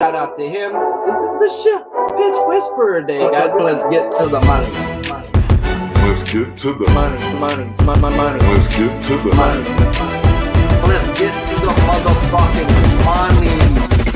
Shout out to him. This is the pitch whisperer day, guys. Let's get to the money. Let's get to the Money. Let's get to the Money. Let's get to the motherfucking money.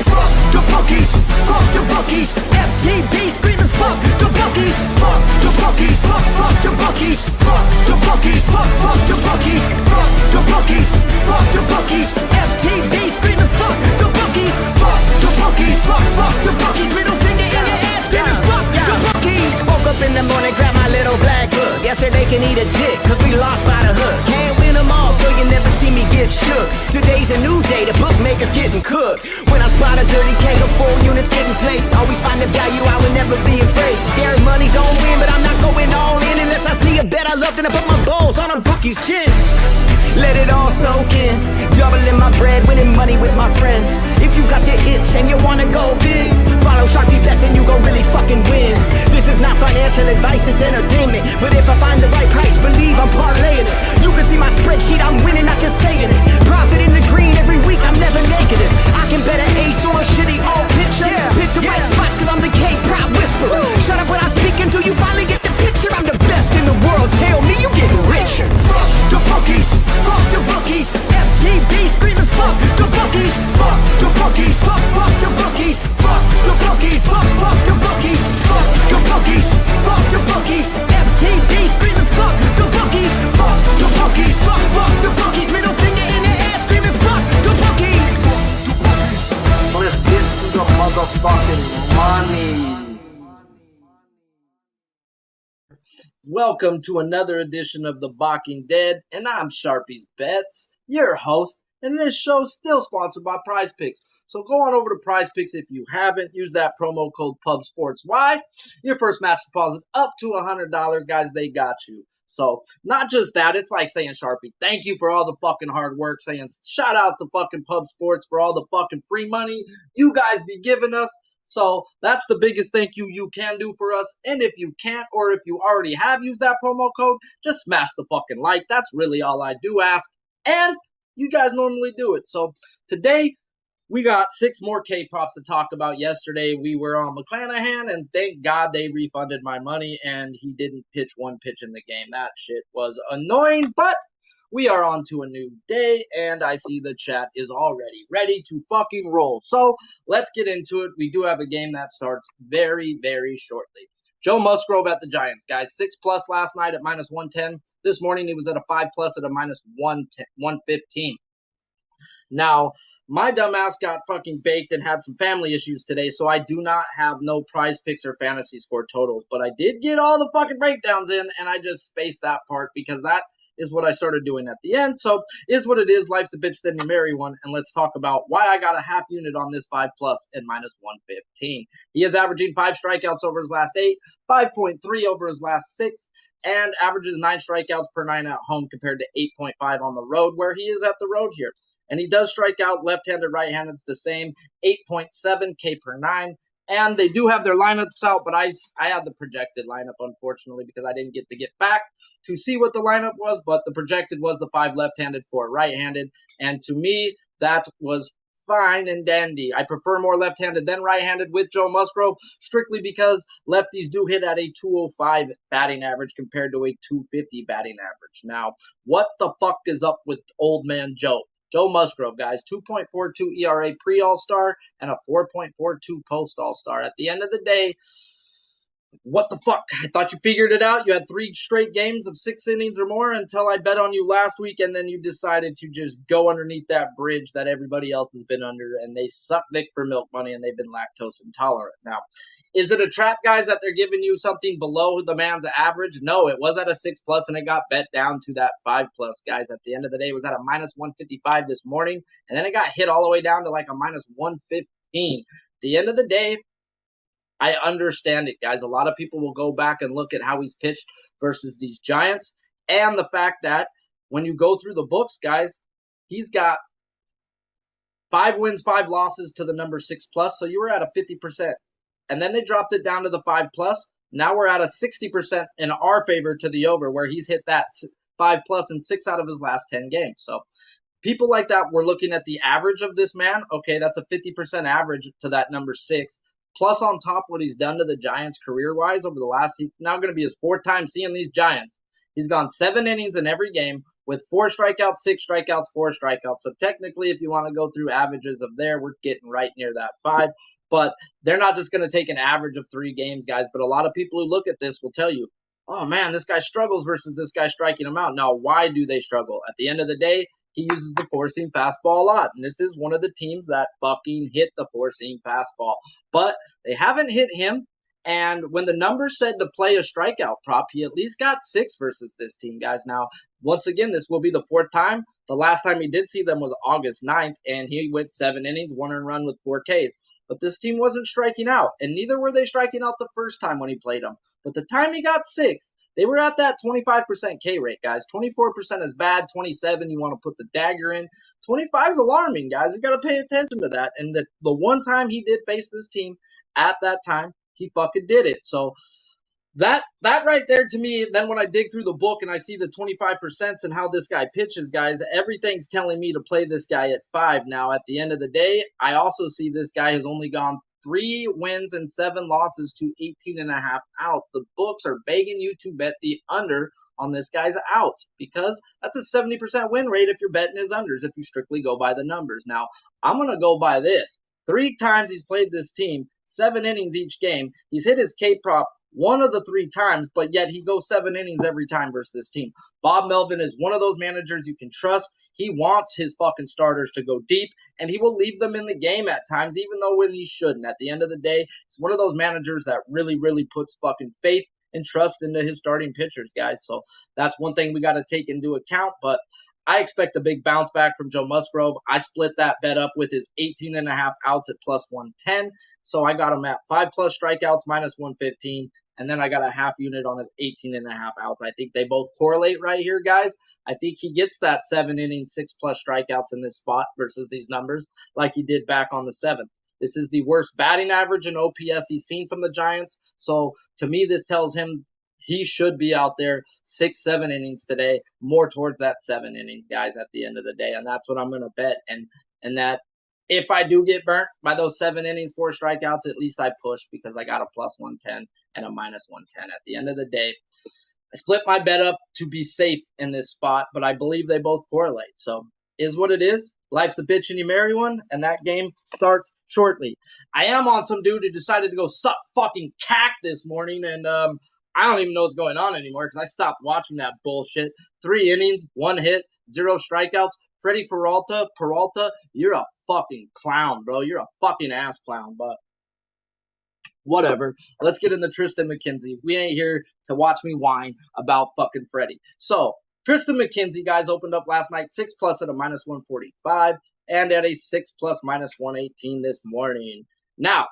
Fuck the bookies, fuck the bookies. FTV screaming fuck the bookies, fuck the bookies, fuck the bookies, fuck the bookies, fuck the bookies, fuck the bookies, fuck the bookies. FTV screaming fuck the bookies, fuck the bookies, fuck the bookies. Middle finger in your ass screaming fuck the bookies. Woke up in the morning, grab my little black book. Yesterday can eat a dick, cause we lost by the hook. Can't win them all, so you never see me get shook. Today's a new day, the bookmaker's getting cooked. When I spot a dirty K of 4 units getting played, always find the value, I would never be afraid. Scary money don't win, but I'm not going all in unless I see a bet I love, then I put my balls on a bookie's chin. Let it all soak in, doubling my bread, winning money with my friends. If you got the itch and you wanna go big, follow Sharpie bets and you gon' really fucking win. This is not financial advice, it's entertainment. But if I find the right price, believe I'm parlaying it. You can see my spreadsheet, I'm winning, not just saying it. Profit in the green every week, I'm never negative. I can bet an ace or a shitty old picture. Pick the right spots cause I'm the K-pop whisperer. Shut up when I speak until you finally get the picture. I'm the best in the world, tell me you getting richer. Fuck the bookies, fuck the bookies. FTV screaming fuck the bookies, fuck the bookies, fuck the bookies, fuck the bookies, fuck the bookies, fuck the bookies, fuck the bookies. FTV screaming fuck the bookies, fuck the bookies, fuck the bookies. Middle finger in the air screaming fuck the bookies. Let's get to the motherfucking monies. Welcome to another edition of the Balking Dead, and I'm Sharpie's Bets, your host, and this show's still sponsored by Prize Picks. So go on over to Prize Picks if you haven't. Use that promo code PUBSPORTS. Why? Your first match deposit up to $100, guys. They got you. So not just that, it's like saying, Sharpie, thank you for all the fucking hard work. Saying shout out to fucking Pub Sports for all the fucking free money you guys be giving us. So that's the biggest thank you you can do for us. And if you can't, or if you already have used that promo code, just smash the fucking like. That's really all I do ask. And you guys normally do it. So today, we got 6 more K-props to talk about. Yesterday, we were on McClanahan, and thank God they refunded my money, and he didn't pitch one pitch in the game. That shit was annoying, but we are on to a new day, and I see the chat is already ready to fucking roll. So let's get into it. We do have a game that starts very, very shortly. Joe Musgrove at the Giants, guys. 6+ last night at -110. This morning, he was at a 5+ at a -115. Now, my dumbass got fucking baked and had some family issues today, so I do not have no Prize Picks or fantasy score totals. But I did get all the fucking breakdowns in, and I just spaced that part because that is what I started doing at the end. So, is what it is. Life's a bitch, then you marry one. And let's talk about why I got a half unit on this 5+ at -115. He is averaging 5 strikeouts over his last 8, 5.3 over his last 6, and averages 9 strikeouts per 9 at home compared to 8.5 on the road, where he is at the road here. And he does strike out left-handed, right-handed. It's the same, 8.7 K per 9. And they do have their lineups out, but I had the projected lineup, unfortunately, because I didn't get to get back to see what the lineup was. But the projected was the 5 left-handed, 4 right-handed. And to me, that was fine and dandy. I prefer more left-handed than right-handed with Joe Musgrove, strictly because lefties do hit at a 205 batting average compared to a 250 batting average. Now, what the fuck is up with old man Joe? Joe Musgrove, guys, 2.42 ERA pre-All-Star and a 4.42 post-All-Star. At the end of the day, what the fuck? I thought you figured it out. You had 3 straight games of 6 innings or more until I bet on you last week, and then you decided to just go underneath that bridge that everybody else has been under, and they suck dick for milk money, and they've been lactose intolerant. Now, is it a trap, guys, that they're giving you something below the man's average? No, it was at a 6+, and it got bet down to that 5+, guys. At the end of the day, it was at a -155 this morning, and then it got hit all the way down to like a -115. At the end of the day, I understand it, guys. A lot of people will go back and look at how he's pitched versus these Giants, and the fact that when you go through the books, guys, he's got 5 wins, 5 losses to the number 6+, so you were at a 50%. And then they dropped it down to the 5+. Now we're at a 60% in our favor to the over, where he's hit that 5+ in 6 out of his last 10 games. So people like that, we're looking at the average of this man. Okay, that's a 50% average to that number 6. Plus, on top, what he's done to the Giants career-wise over the last, he's now going to be his 4th time seeing these Giants. He's gone 7 innings in every game with 4 strikeouts, 6 strikeouts, 4 strikeouts. So technically, if you want to go through averages of there, we're getting right near that 5. But they're not just going to take an average of 3 games, guys. But a lot of people who look at this will tell you, oh man, this guy struggles versus this guy striking him out. Now, why do they struggle? At the end of the day, he uses the four-seam fastball a lot. And this is one of the teams that fucking hit the four-seam fastball. But they haven't hit him. And when the number said to play a strikeout prop, he at least got 6 versus this team, guys. Now, once again, this will be the 4th time. The last time he did see them was August 9th, and he went 7 innings, 1 earned run with 4 Ks. But this team wasn't striking out, and neither were they striking out the first time when he played them. But the time he got 6, they were at that 25% K rate, guys. 24% is bad. 27, you want to put the dagger in. 25 is alarming, guys. You got to pay attention to that. And the one time he did face this team at that time, he fucking did it. So that right there to me, then when I dig through the book and I see the 25% and how this guy pitches, guys, everything's telling me to play this guy at 5. Now, at the end of the day, I also see this guy has only gone 3 wins and 7 losses to 18.5 outs. The books are begging you to bet the under on this guy's outs because that's a 70% win rate if you're betting his unders, if you strictly go by the numbers. Now, I'm going to go by this. 3 times he's played this team, 7 innings each game. He's hit his K prop 1 of the 3 times, but yet he goes 7 innings every time versus this team. Bob Melvin is one of those managers you can trust. He wants his fucking starters to go deep, and he will leave them in the game at times, even though when he shouldn't. At the end of the day, he's one of those managers that really, really puts fucking faith and trust into his starting pitchers, guys. So that's one thing we got to take into account, but I expect a big bounce back from Joe Musgrove. I split that bet up with his 18.5 outs at plus 110. So I got him at 5 plus strikeouts minus 115. And then I got a half unit on his 18.5 outs. I think they both correlate right here, guys. I think he gets that 7 innings, 6 plus strikeouts in this spot versus these numbers like he did back on the 7th. This is the worst batting average in OPS he's seen from the Giants. So to me, this tells him he should be out there 6, 7 innings today, more towards that 7 innings, guys, at the end of the day. And that's what I'm going to bet. And that if I do get burnt by those 7 innings, 4 strikeouts, at least I push because I got a plus 110 and a minus 110. At the end of the day, I split my bet up to be safe in this spot, but I believe they both correlate. So is what it is. Life's a bitch and you marry one, and that game starts shortly. I am on some dude who decided to go suck fucking cack this morning, and I don't even know what's going on anymore because I stopped watching that bullshit. 3 innings, 1 hit, 0 strikeouts. Freddie Peralta, you're a fucking clown, bro. You're a fucking ass clown, but whatever. Let's get into Tristan McKenzie. We ain't here to watch me whine about fucking Freddie. So, Tristan McKenzie, guys, opened up last night 6 plus at a minus 145 and at a 6 plus minus 118 this morning. Now,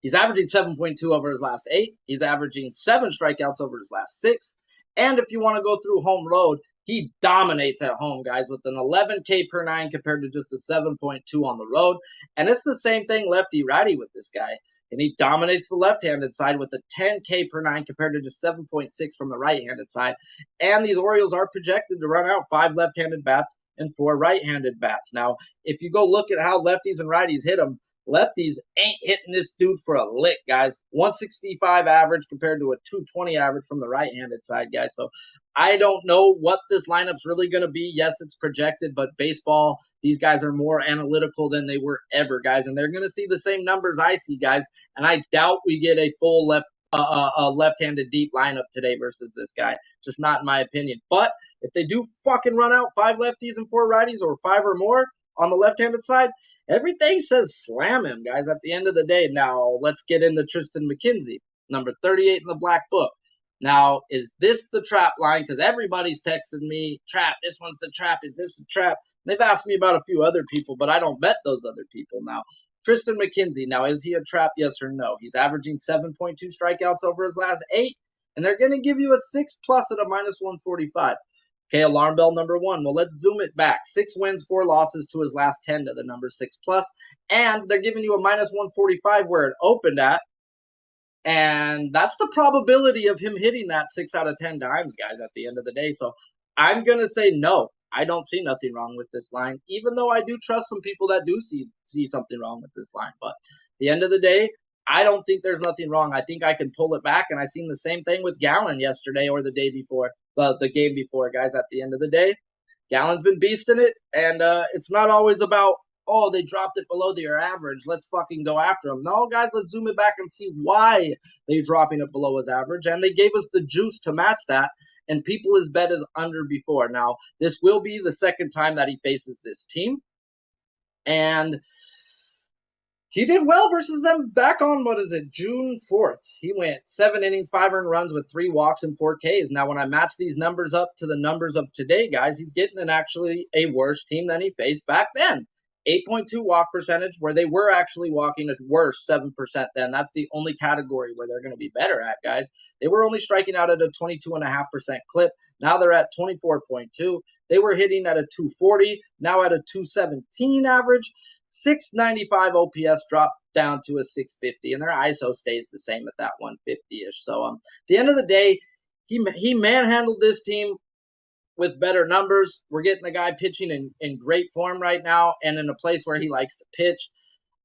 he's averaging 7.2 over his last 8. He's averaging 7 strikeouts over his last 6. And if you want to go through home road, he dominates at home, guys, with an 11K per 9 compared to just a 7.2 on the road. And it's the same thing lefty-righty with this guy. And he dominates the left-handed side with a 10K per 9 compared to just 7.6 from the right-handed side. And these Orioles are projected to run out 5 left-handed bats and 4 right-handed bats. Now, if you go look at how lefties and righties hit them, lefties ain't hitting this dude for a lick, guys. 165 average compared to a 220 average from the right-handed side, guys. So I don't know what this lineup's really going to be. Yes, it's projected, but baseball, these guys are more analytical than they were ever, guys. And they're going to see the same numbers I see, guys. And I doubt we get a full left-handed deep lineup today versus this guy. Just not in my opinion. But if they do fucking run out 5 lefties and 4 righties or 5 or more on the left-handed side, everything says slam him, guys, at the end of the day. Now, let's get into Tristan McKenzie, number 38 in the black book. Now, is this the trap line? Because everybody's texting me, trap, this one's the trap, is this the trap? They've asked me about a few other people, but I don't bet those other people. Now, Tristan McKenzie, now, is he a trap, yes or no? He's averaging 7.2 strikeouts over his last 8, and they're going to give you a 6 plus at a minus 145. Okay, alarm bell number 1. Well, let's zoom it back. 6 wins, 4 losses to his last 10 to the number 6 plus. And they're giving you a minus 145 where it opened at. And that's the probability of him hitting that 6 out of 10 times, guys, at the end of the day. So I'm going to say no. I don't see nothing wrong with this line, even though I do trust some people that do see something wrong with this line. But at the end of the day, I don't think there's nothing wrong. I think I can pull it back, and I seen the same thing with Gallon yesterday or the day before, the game before, guys. At the end of the day, Gallon's been beasting it, and it's not always about, oh, they dropped it below their average, let's fucking go after them. No, guys, let's zoom it back and see why they're dropping it below his average, and they gave us the juice to match that, and people his bet is under before. Now, this will be the second time that he faces this team, and he did well versus them back on, June 4th. He went 7 innings, 5 earned runs with 3 walks and 4 Ks. Now, when I match these numbers up to the numbers of today, guys, he's getting an actually a worse team than he faced back then. 8.2 walk percentage, where they were actually walking at worse 7% then. That's the only category where they're going to be better at, guys. They were only striking out at a 22.5% clip. Now they're at 24.2. They were hitting at a 240, now at a 217 average. 695 OPS dropped down to a 650, and their ISO stays the same at that 150-ish. So at the end of the day, he manhandled this team with better numbers. We're getting a guy pitching in great form right now and in a place where he likes to pitch.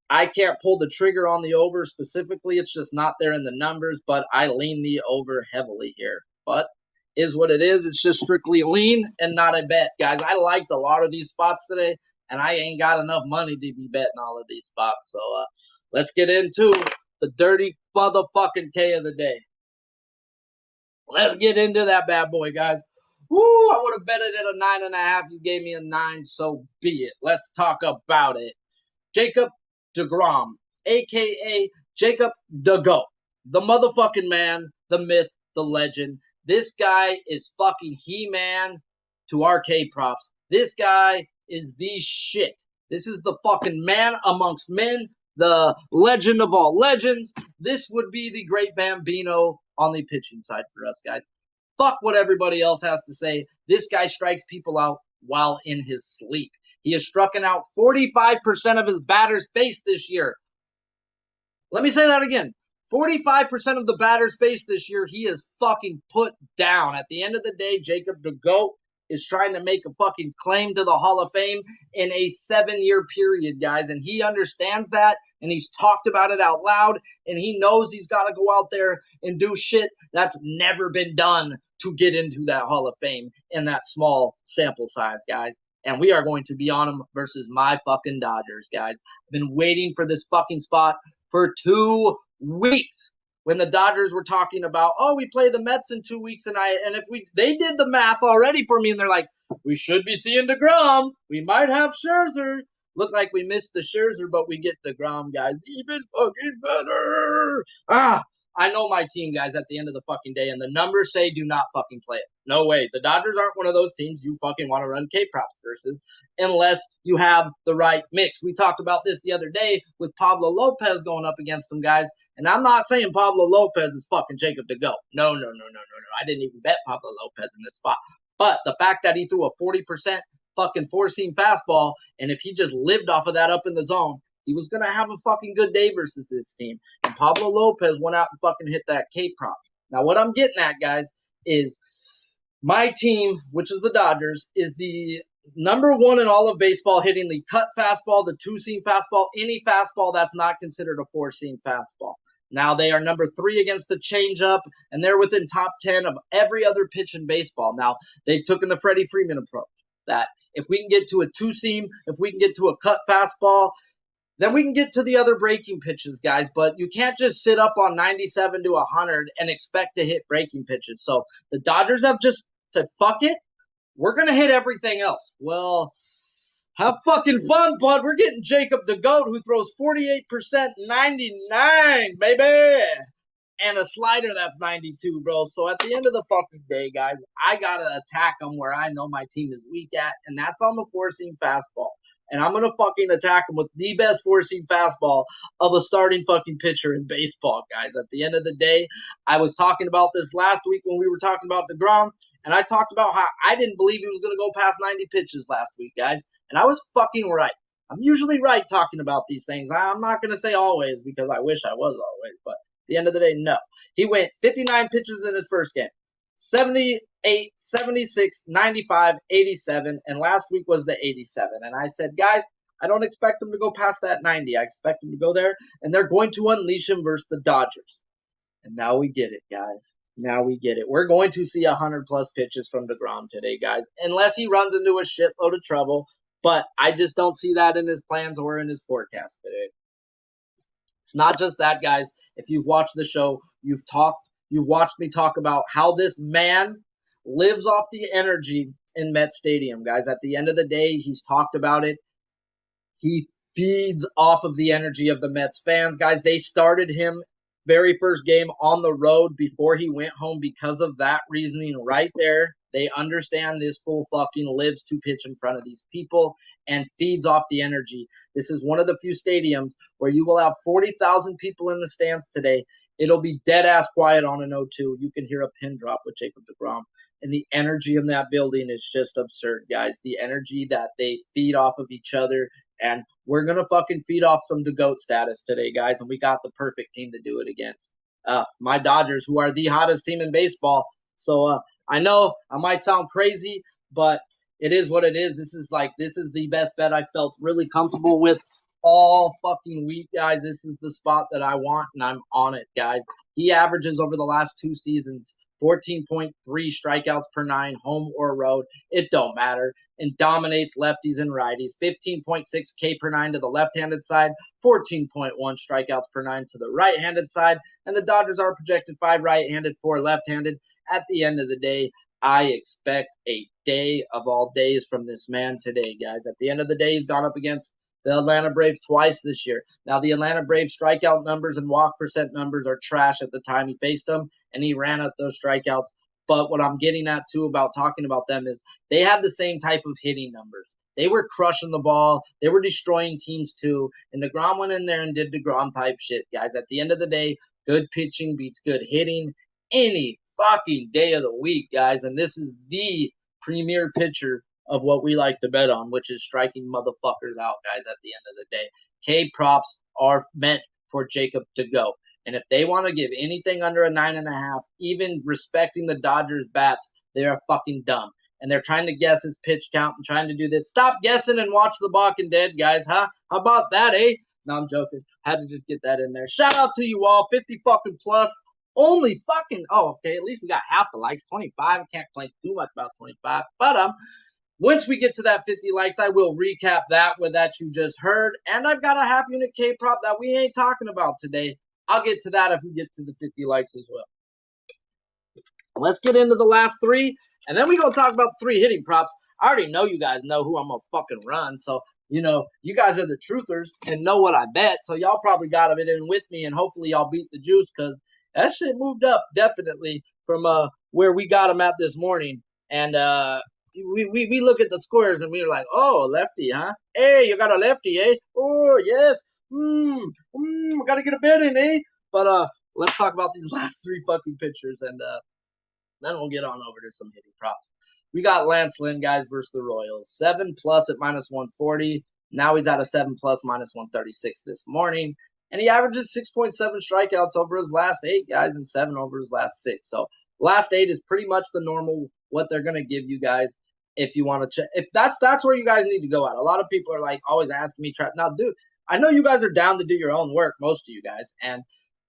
I can't pull the trigger on the over specifically. It's just not there in the numbers, but I lean the over heavily here. But is what it is. It's just strictly lean and not a bet, guys. I liked a lot of these spots today, and I ain't got enough money to be betting all of these spots. So let's get into the dirty motherfucking K of the day. Let's get into that bad boy, guys. Woo, I would have bet it at a 9.5. You gave me a 9, so be it. Let's talk about it. Jacob deGrom, a.k.a. Jacob DeGoat. The motherfucking man, the myth, the legend. This guy is fucking He-Man to RK props. This guy is the shit. This is the fucking man amongst men, the legend of all legends. This would be the great Bambino on the pitching side for us, guys. Fuck what everybody else has to say. This guy strikes people out while in his sleep. He has struck out 45% of his batters faced this year. Let me say that again. 45% of the batters faced this year, he is fucking put down. At the end of the day, Jacob DeGoat is trying to make a fucking claim to the Hall of Fame in a 7-year period, guys. And he understands that, and he's talked about it out loud, and he knows he's got to go out there and do shit that's never been done to get into that Hall of Fame in that small sample size, guys. And we are going to be on him versus my fucking Dodgers, guys. I've been waiting for this fucking spot for 2 weeks. When the Dodgers were talking about, oh, we play the Mets in 2 weeks, and they did the math already for me, and they're like, we should be seeing DeGrom. We might have Scherzer. Look like we missed the Scherzer, but we get DeGrom, guys. Even fucking better. I know my team, guys, at the end of the fucking day, and the numbers say do not fucking play it. No way. The Dodgers aren't one of those teams you fucking want to run K-props versus unless you have the right mix. We talked about this the other day with Pablo Lopez going up against them, guys, and I'm not saying Pablo Lopez is fucking Jacob DeGoat. No. I didn't even bet Pablo Lopez in this spot. But the fact that he threw a 40% fucking four-seam fastball, and if he just lived off of that up in the zone, he was going to have a fucking good day versus this team. And Pablo Lopez went out and fucking hit that K-prop. Now, what I'm getting at, guys, is my team, which is the Dodgers, is the number 1 in all of baseball hitting the cut fastball, the 2-seam fastball, any fastball that's not considered a 4-seam fastball. Now, they are number 3 against the changeup, and they're within top 10 of every other pitch in baseball. Now, they've taken the Freddie Freeman approach, that if we can get to a 2-seam, if we can get to a cut fastball, then we can get to the other breaking pitches, guys. But you can't just sit up on 97 to 100 and expect to hit breaking pitches. So the Dodgers have just said, fuck it. We're going to hit everything else. Well, have fucking fun, bud. We're getting Jacob DeGoat, who throws 48%, 99, baby. And a slider that's 92, bro. So at the end of the fucking day, guys, I got to attack them where I know my team is weak at, and that's on the 4-seam fastball. And I'm going to fucking attack him with the best 4-seam fastball of a starting fucking pitcher in baseball, guys. At the end of the day, I was talking about this last week when we were talking about DeGrom, and I talked about how I didn't believe he was going to go past 90 pitches last week, guys. And I was fucking right. I'm usually right talking about these things. I'm not going to say always because I wish I was always, but at the end of the day, no. He went 59 pitches in his first game, 78, 76, 95, 87, and last week was the 87. And I said, guys, I don't expect them to go past that 90. I expect them to go there, and they're going to unleash him versus the Dodgers. And now we get it, guys. Now we get it. We're going to see 100-plus pitches from DeGrom today, guys, unless he runs into a shitload of trouble. But I just don't see that in his plans or in his forecast today. It's not just that, guys. If you've watched the show, you've watched me talk about how this man lives off the energy in Met Stadium, guys. At the end of the day, he's talked about it. He feeds off of the energy of the Mets fans, guys. They started him very first game on the road before he went home because of that reasoning right there. They understand this fool fucking lives to pitch in front of these people and feeds off the energy. This is one of the few stadiums where you will have 40,000 people in the stands today. It'll be dead ass quiet on an 0-2. You can hear a pin drop with Jacob deGrom. And the energy in that building is just absurd, guys. The energy that they feed off of each other. And we're going to fucking feed off some GOAT status today, guys. And we got the perfect team to do it against. My Dodgers, who are the hottest team in baseball. So I know I might sound crazy, but it is what it is. This is the best bet I felt really comfortable with all fucking week, guys. This is the spot that I want, and I'm on it, guys. He averages over the last 2 seasons 14.3 strikeouts per 9, home or road. It don't matter. And dominates lefties and righties. 15.6 K per 9 to the left-handed side, 14.1 strikeouts per 9 to the right-handed side. And the Dodgers are projected 5 right-handed, 4 left-handed. At the end of the day, I expect a day of all days from this man today, guys. At the end of the day, he's gone up against the Atlanta Braves twice this year. Now, the Atlanta Braves strikeout numbers and walk percent numbers are trash at the time he faced them, and he ran up those strikeouts. But what I'm getting at, too, about talking about them is they had the same type of hitting numbers. They were crushing the ball. They were destroying teams, too. And DeGrom went in there and did DeGrom-type shit, guys. At the end of the day, good pitching beats good hitting any fucking day of the week, guys. And this is the premier pitcher of what we like to bet on, which is striking motherfuckers out, guys, at the end of the day. K props are meant for Jacob to go. And if they want to give anything under a 9.5, even respecting the Dodgers bats, they are fucking dumb. And they're trying to guess his pitch count and trying to do this. Stop guessing and watch the Balking Dead, guys, huh? How about that, eh? No, I'm joking. Had to just get that in there. Shout out to you all. 50 fucking plus. Only fucking, okay, at least we got half the likes. 25. I can't complain too much about 25. But, once we get to that 50 likes, I will recap that you just heard. And I've got a half unit K prop that we ain't talking about today. I'll get to that if we get to the 50 likes as well. Let's get into the last 3, and then we're going to talk about 3 hitting props. I already know you guys know who I'm going to fucking run, so, you guys are the truthers and know what I bet, so y'all probably got it in with me, and hopefully y'all beat the juice, because that shit moved up, definitely, from where we got them at this morning, and we look at the scores, and we were like, oh, lefty, huh? Hey, you got a lefty, eh? Oh, yes. Got to get a bet in, eh? But let's talk about these last 3 fucking pitchers, and then we'll get on over to some hitting props. We got Lance Lynn, guys, versus the Royals. 7 plus at minus 140. Now he's at a 7 plus minus 136 this morning. And he averages 6.7 strikeouts over his last 8, guys, and 7 over his last 6. So last 8 is pretty much the normal, what they're going to give you guys if you want to check. If that's where you guys need to go at. A lot of people are like always asking me, now, dude, I know you guys are down to do your own work, most of you guys, and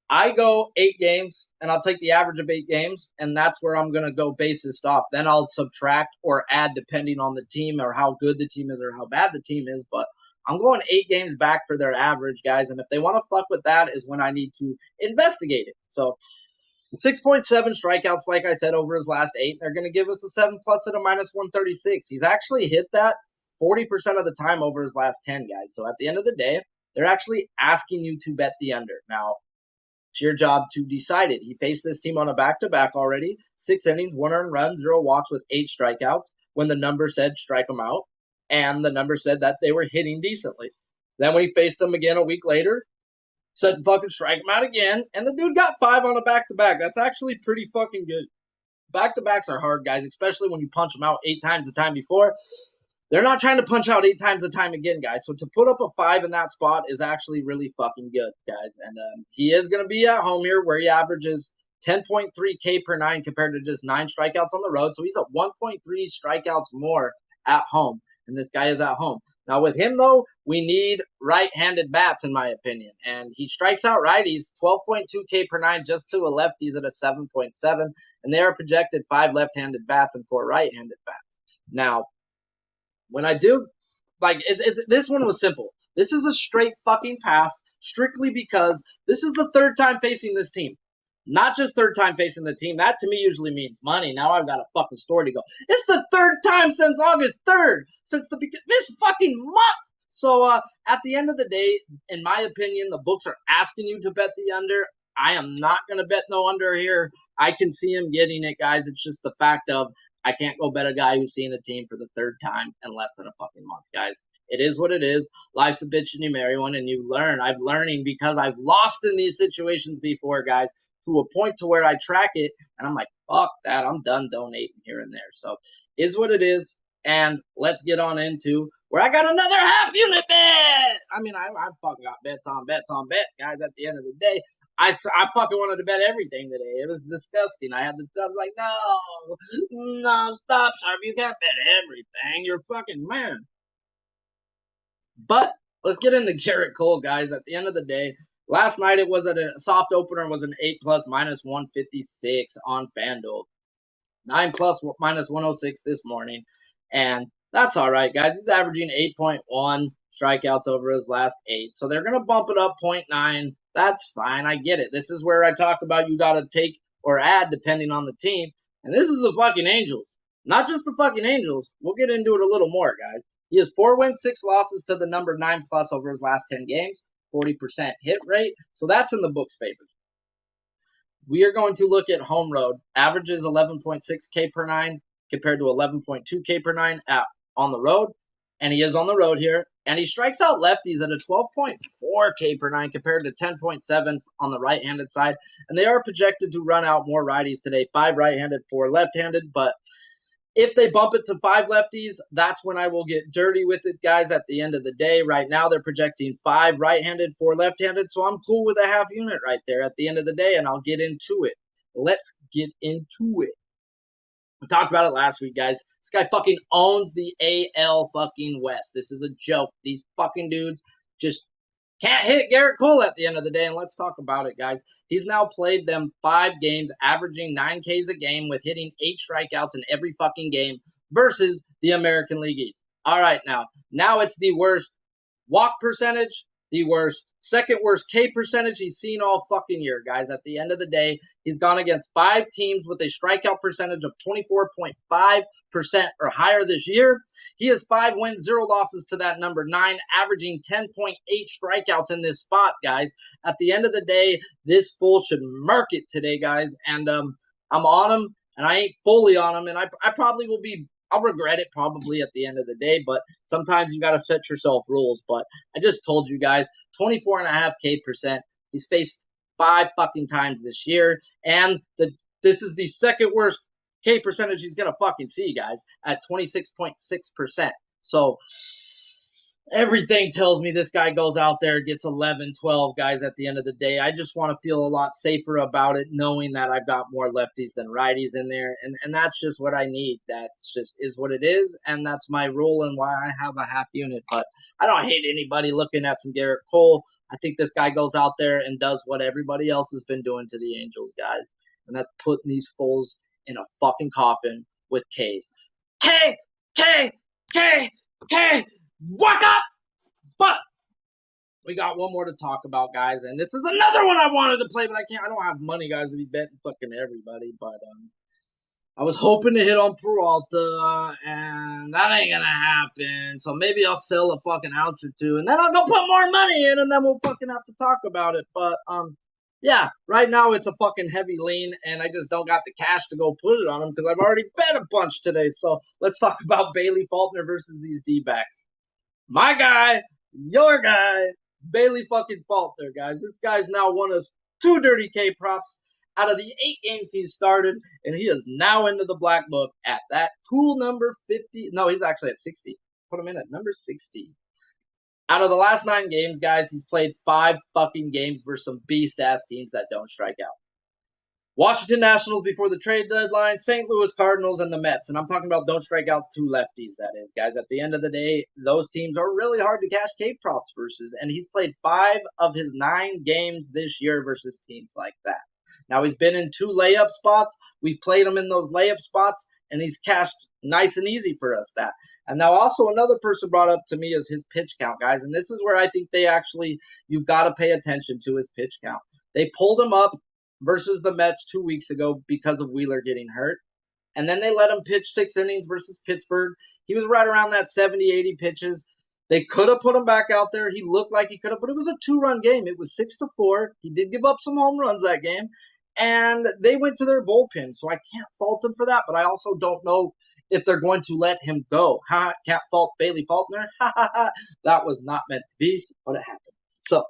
I go 8 games, and I'll take the average of 8 games, and that's where I'm going to go basis off. Then I'll subtract or add depending on the team or how good the team is or how bad the team is, but I'm going 8 games back for their average, guys, and if they want to fuck with that is when I need to investigate it. So 6.7 strikeouts, like I said, over his last 8. They're going to give us a 7 plus at a minus 136. He's actually hit that 40% of the time over his last 10, guys. So at the end of the day, they're actually asking you to bet the under. Now, it's your job to decide it. He faced this team on a back-to-back already. 6 innings, 1 earned run, 0 walks with 8 strikeouts when the number said strike them out. And the number said that they were hitting decently. Then when he faced them again a week later, said fucking strike him out again. And the dude got 5 on a back-to-back. That's actually pretty fucking good. Back-to-backs are hard, guys, especially when you punch them out 8 times the time before. They're not trying to punch out 8 times the time again, guys. So to put up a 5 in that spot is actually really fucking good, guys. And he is going to be at home here where he averages 10.3 K per nine compared to just 9 strikeouts on the road. So he's at 1.3 strikeouts more at home, and this guy is at home. Now with him though, we need right-handed bats in my opinion, and he strikes out righties 12.2 K per nine just to a lefties at a 7.7, and they are projected 5 left-handed bats and 4 right-handed bats. Now, when I do, like, this one was simple. This is a straight fucking pass, strictly because this is the third time facing this team. Not just third time facing the team. That to me usually means money. Now I've got a fucking story to go. It's the third time since August 3rd, since the this fucking month. So at the end of the day, in my opinion, the books are asking you to bet the under. I am not going to bet no under here. I can see him getting it, guys. It's just the fact of I can't go bet a guy who's seen a team for the third time in less than a fucking month, guys. It is what it is. Life's a bitch and you marry one and you learn. I'm learning because I've lost in these situations before, guys, to a point to where I track it and I'm like, fuck that. I'm done donating here and there. So is what it is. And let's get on into where I got another half unit bet. I mean, I fucking got bets on bets on bets, guys, at the end of the day. I fucking wanted to bet everything today. It was disgusting. I had to tell like, no, stop, Sharp. You can't bet everything. You're fucking man. But let's get into Garrett Cole, guys. At the end of the day, last night it was at a soft opener, was an 8+ minus 156 on FanDuel. 9+ minus 106 this morning. And that's all right, guys. He's averaging 8.1 strikeouts over his last 8. So they're going to bump it up 0.9. That's fine. I get it. This is where I talk about you got to take or add depending on the team. And this is the fucking Angels. Not just the fucking Angels. We'll get into it a little more, guys. He has 4 wins, 6 losses to the number 9+ over his last 10 games. 40% hit rate. So that's in the book's favor. We are going to look at home road. Averages 11.6 K per nine compared to 11.2 K per nine on the road. And he is on the road here. And he strikes out lefties at a 12.4 K per nine compared to 10.7 on the right-handed side. And they are projected to run out more righties today. 5 right-handed, 4 left-handed. But if they bump it to 5 lefties, that's when I will get dirty with it, guys, at the end of the day. Right now, they're projecting 5 right-handed, 4 left-handed, so I'm cool with a half unit right there at the end of the day, and I'll get into it. Let's get into it. We talked about it last week, guys. This guy fucking owns the AL fucking West. This is a joke. These fucking dudes just can't hit Garrett Cole at the end of the day, and let's talk about it, guys. He's now played them 5 games, averaging 9 Ks a game with hitting 8 strikeouts in every fucking game versus the American League East. All right, now it's the worst walk percentage, the worst, second worst K percentage he's seen all fucking year, guys. At the end of the day, he's gone against 5 teams with a strikeout percentage of 24.5% or higher this year. He has 5 wins, 0 losses to that number 9, averaging 10.8 strikeouts in this spot, guys. At the end of the day, this fool should murk it today, guys. And I'm on him, and I ain't fully on him, and I probably will be. I'll regret it probably at the end of the day, but sometimes you got to set yourself rules. But I just told you guys, 24.5 K percent. He's faced 5 fucking times this year, and this is the second worst K percentage he's gonna fucking see, guys, at 26.6%. So everything tells me this guy goes out there, gets 11, 12 guys at the end of the day. I just want to feel a lot safer about it, knowing that I've got more lefties than righties in there. And that's just what I need. That's just is what it is. And that's my rule and why I have a half unit. But I don't hate anybody looking at some Garrett Cole. I think this guy goes out there and does what everybody else has been doing to the Angels, guys. And that's putting these fools in a fucking coffin with K's. K, K, K, K. Walk up! But we got one more to talk about, guys, and this is another one I wanted to play, but I can't. I don't have money, guys, to be betting fucking everybody. But I was hoping to hit on Peralta, and that ain't gonna happen. So maybe I'll sell a fucking ounce or two, and then I'll go put more money in, and then we'll fucking have to talk about it. But yeah, right now it's a fucking heavy lean, and I just don't got the cash to go put it on him because I've already bet a bunch today. So let's talk about Bailey Faulkner versus these D-backs. My guy, your guy, Bailey fucking Faulkner, guys. This guy's now won us 2 dirty K props out of the 8 games he's started, and he is now into the black book at that cool number 50. No, he's actually at 60. Put him in at number 60. Out of the last 9 games, guys, he's played 5 fucking games versus some beast-ass teams that don't strike out. Washington Nationals before the trade deadline, St. Louis Cardinals, and the Mets. And I'm talking about don't strike out two lefties, that is, guys. At the end of the day, those teams are really hard to cash K props versus. And he's played 5 of his 9 games this year versus teams like that. Now, he's been in 2 layup spots. We've played him in those layup spots, and he's cashed nice and easy for us that. And now also another person brought up to me is his pitch count, guys. And this is where I think you've got to pay attention to his pitch count. They pulled him up versus the Mets 2 weeks ago because of Wheeler getting hurt. And then they let him pitch 6 innings versus Pittsburgh. He was right around that 70, 80 pitches. They could have put him back out there. He looked like he could have, but it was a 2-run game. It was 6-4. He did give up some home runs that game. And they went to their bullpen, so I can't fault him for that, but I also don't know if they're going to let him go. Can't fault Bailey Faulkner. That was not meant to be, but it happened. So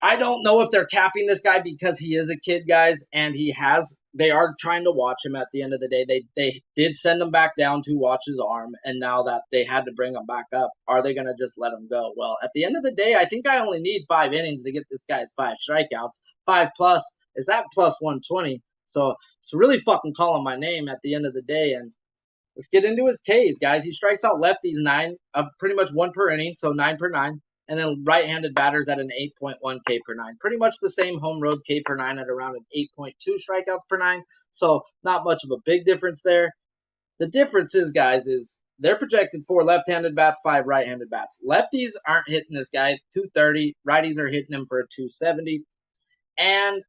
I don't know if they're capping this guy because he is a kid, guys, and they are trying to watch him at the end of the day. They did send him back down to watch his arm, and now that they had to bring him back up, are they going to just let him go? Well, at the end of the day, I think I only need 5 innings to get this guy's 5 strikeouts. 5 plus is that plus 120. So it's really fucking calling my name at the end of the day, and let's get into his Ks, guys. He strikes out lefties 9, pretty much 1 per inning, so 9 per 9. And then right-handed batters at an 8.1 K per 9. Pretty much the same home road K per 9 at around an 8.2 strikeouts per 9. So not much of a big difference there. The difference is, guys, is they're projected 4 left-handed bats, 5 right-handed bats. Lefties aren't hitting this guy 230. Righties are hitting him for a 270. And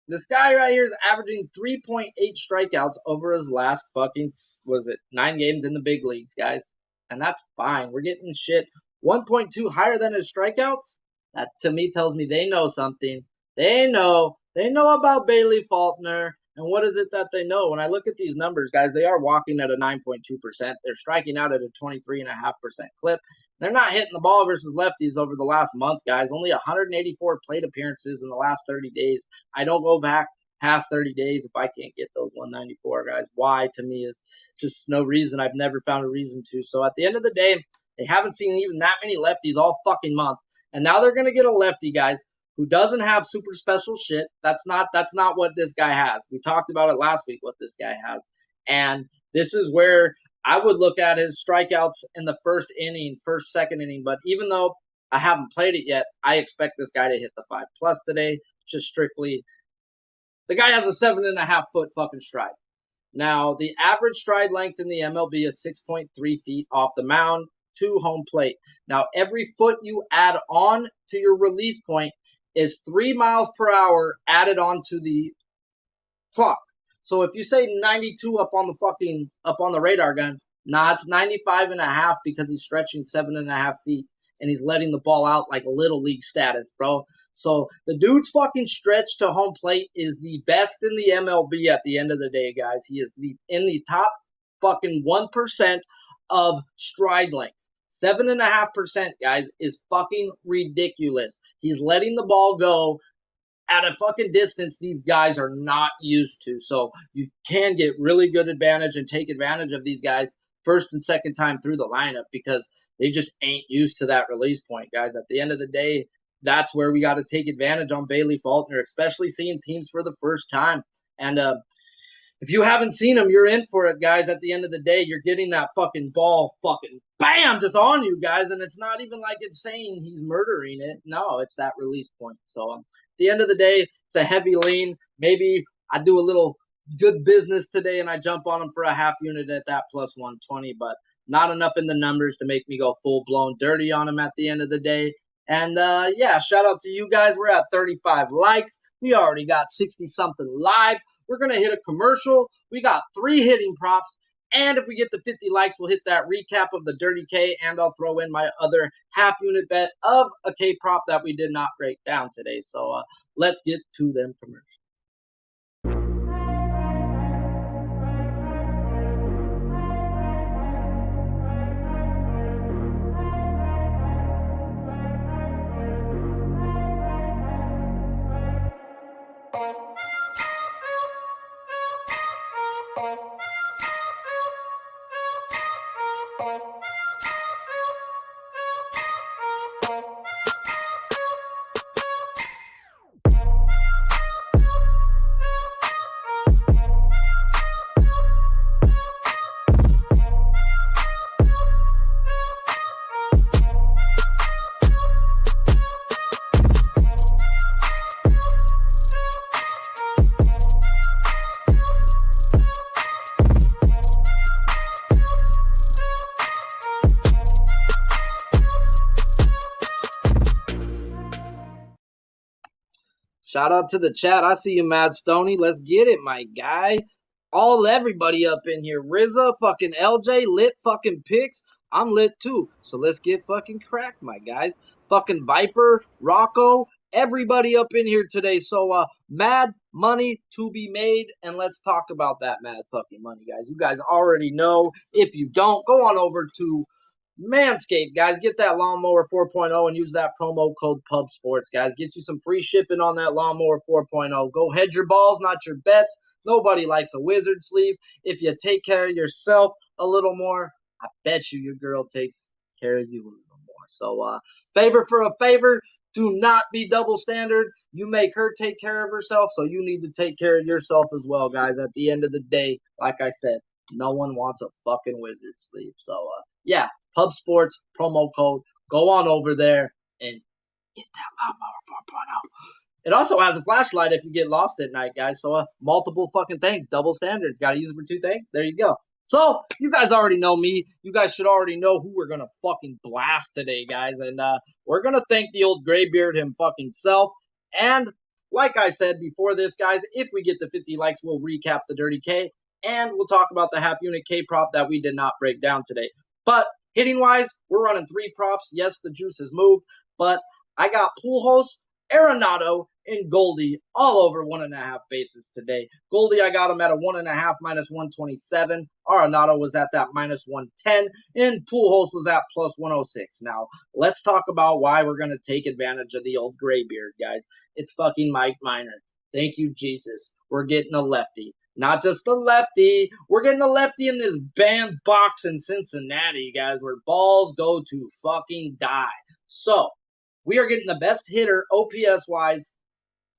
this guy right here is averaging 3.8 strikeouts over his last 9 games in the big leagues, guys. And that's fine. We're getting shit 1.2 higher than his strikeouts. That to me tells me they know something. They know about Bailey Faulkner. And what is it that they know? When I look at these numbers, guys, they are walking at a 9.2%. They're striking out at a 23.5% clip. They're not hitting the ball versus lefties over the last month, guys. Only 184 plate appearances in the last 30 days. I don't go back past 30 days if I can't get those 194, guys. Why, to me, is just no reason. I've never found a reason to. So at the end of the day, they haven't seen even that many lefties all fucking month. And now they're going to get a lefty, guys, who doesn't have super special shit. That's not what this guy has. We talked about it last week, what this guy has. And this is where I would look at his strikeouts in the second inning. But even though I haven't played it yet, I expect this guy to hit the 5+ today. Just strictly, the guy has a 7.5 foot fucking stride. Now, the average stride length in the MLB is 6.3 feet off the mound to home plate. Now, every foot you add on to your release point is 3 miles per hour added onto the clock. So if you say 92 up on the radar gun, it's 95.5 because he's stretching 7.5 feet and he's letting the ball out like little league status, bro. So the dude's fucking stretch to home plate is the best in the MLB at the end of the day, guys. He is in the top fucking 1% of stride length. 7.5%, guys, is fucking ridiculous. He's letting the ball go at a fucking distance these guys are not used to. So you can get really good advantage and take advantage of these guys first and second time through the lineup because they just ain't used to that release point, guys. At the end of the day, that's where we got to take advantage on Bailey Faulkner, especially seeing teams for the first time. And if you haven't seen him, you're in for it, guys. At the end of the day, you're getting that fucking ball fucking bam just on you, guys. And it's not even like it's saying he's murdering it. No, it's that release point. So at the end of the day, it's a heavy lean. Maybe I do a little good business today and I jump on him for a half unit at that plus 120, but not enough in the numbers to make me go full-blown dirty on him at the end of the day. And yeah, shout out to you guys. We're at 35 likes. We already got 60-something live. We're going to hit a commercial. We got 3 hitting props. And if we get the 50 likes, we'll hit that recap of the Dirty K. And I'll throw in my other half unit bet of a K prop that we did not break down today. So let's get to them commercials. Shout out to the chat. I see you, Mad Stoney. Let's get it, my guy. Everybody up in here. RZA, fucking LJ, lit fucking picks. I'm lit too. So let's get fucking cracked, my guys. Fucking Viper, Rocco, everybody up in here today. So, mad money to be made. And let's talk about that mad fucking money, guys. You guys already know. If you don't, go on over to Manscaped, guys. Get that Lawnmower 4.0 and use that promo code PubSports, guys. Get you some free shipping on that Lawnmower 4.0. Go hedge your balls, not your bets. Nobody likes a wizard sleeve. If you take care of yourself a little more, I bet you your girl takes care of you a little more. So, favor for a favor. Do not be double standard. You make her take care of herself, so you need to take care of yourself as well, guys. At the end of the day, like I said, no one wants a fucking wizard sleeve. So, yeah. Pub Sports promo code. Go on over there and get that Lawnmower 4.0. It also has a flashlight if you get lost at night, guys. So multiple fucking things. Double standards. Got to use it for two things. There you go. So you guys already know me. You guys should already know who we're going to fucking blast today, guys. And we're going to thank the old graybeard him fucking self. And like I said before this, guys, if we get the 50 likes, we'll recap the Dirty K. And we'll talk about the half unit K prop that we did not break down today. But hitting wise, we're running 3 props. Yes, the juice has moved, but I got Pujols, Arenado, and Goldie all over 1.5 bases today. Goldie, I got him at a 1.5 minus 127. Arenado was at that minus 110, and Pujols was at plus 106. Now, let's talk about why we're going to take advantage of the old graybeard, guys. It's fucking Mike Minor. Thank you, Jesus. We're getting a lefty. Not just a lefty. We're getting a lefty in this bandbox in Cincinnati, guys, where balls go to fucking die. So, we are getting the best hitter OPS-wise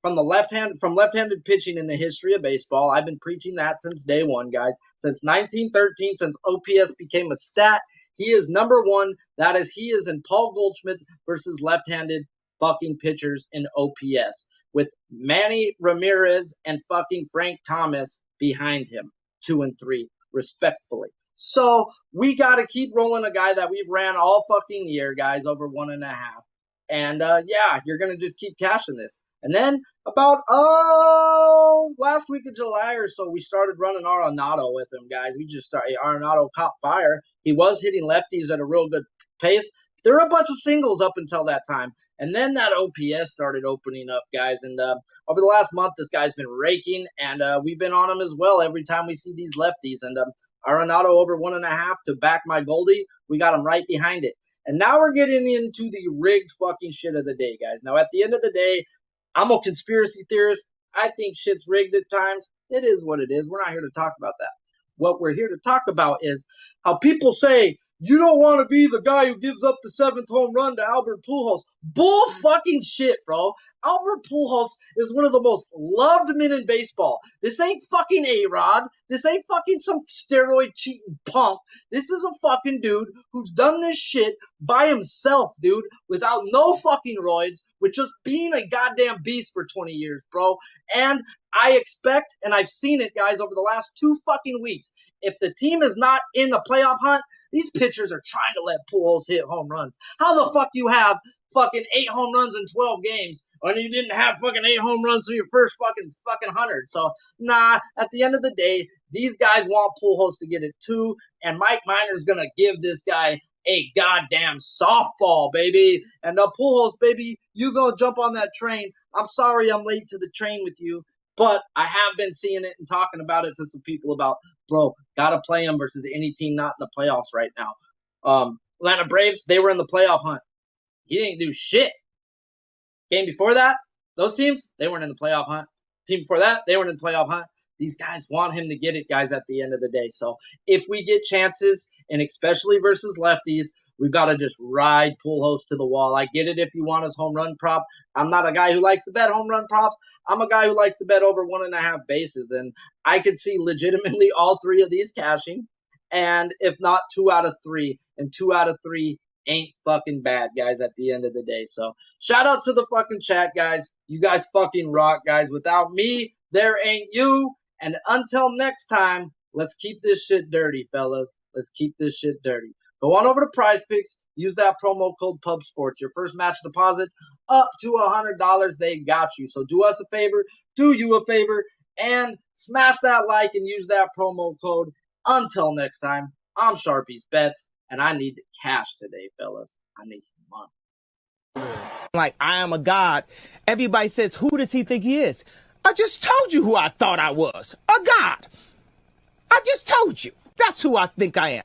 from left-handed pitching in the history of baseball. I've been preaching that since day one, guys. Since 1913, since OPS became a stat, he is number one. That is, he is in Paul Goldschmidt versus left-handed fucking pitchers in OPS, with Manny Ramirez and fucking Frank Thomas behind him, 2 and 3, respectfully. So we got to keep rolling a guy that we've ran all fucking year, guys, over 1.5. And yeah, you're gonna just keep cashing this. And then about last week of July or so, we started running Arenado with him, guys. We just started. Arenado caught fire. He was hitting lefties at a real good pace. There were a bunch of singles up until that time. And then that OPS started opening up, guys. And over the last month, this guy's been raking, and we've been on him as well every time we see these lefties. And Arenado over 1.5 to back my Goldie. We got him right behind it. And now we're getting into the rigged fucking shit of the day, guys. Now, at the end of the day, I'm a conspiracy theorist. I think shit's rigged at times. It is what it is. We're not here to talk about that. What we're here to talk about is how people say, you don't want to be the guy who gives up the 7th home run to Albert Pujols. Bull fucking shit, bro. Albert Pujols is one of the most loved men in baseball. This ain't fucking A-Rod. This ain't fucking some steroid cheating punk. This is a fucking dude who's done this shit by himself, dude, without no fucking roids, with just being a goddamn beast for 20 years, bro. And I expect, and I've seen it, guys, over the last 2 fucking weeks, if the team is not in the playoff hunt, these pitchers are trying to let Pujols hit home runs. How the fuck you have fucking 8 home runs in 12 games when you didn't have fucking 8 home runs in your first fucking 100? So, nah, at the end of the day, these guys want Pujols to get it too, and Mike Minor's going to give this guy a goddamn softball, baby. And Pujols, baby, you go jump on that train. I'm sorry I'm late to the train with you, but I have been seeing it and talking about it to some people about, bro, gotta play him versus any team not in the playoffs right now. Atlanta Braves, they were in the playoff hunt. He didn't do shit. Game before that, those teams, they weren't in the playoff hunt. Team before that, they weren't in the playoff hunt. These guys want him to get it, guys, at the end of the day. So if we get chances, and especially versus lefties, we've got to just ride Pujols to the wall. I get it if you want his home run prop. I'm not a guy who likes to bet home run props. I'm a guy who likes to bet over 1.5 bases. And I could see legitimately all 3 of these cashing. And if not 2 out of 3, and 2 out of 3 ain't fucking bad, guys, at the end of the day. So shout out to the fucking chat, guys. You guys fucking rock, guys. Without me, there ain't you. And until next time, let's keep this shit dirty, fellas. Let's keep this shit dirty. Go on over to Prize Picks. Use that promo code PubSports. Your first match deposit up to $100, they got you. So do us a favor, do you a favor, and smash that like and use that promo code. Until next time, I'm Sharpie's Bets, and I need the cash today, fellas. I need some money. Like, I am a god. Everybody says, who does he think he is? I just told you who I thought I was. A god. I just told you. That's who I think I am.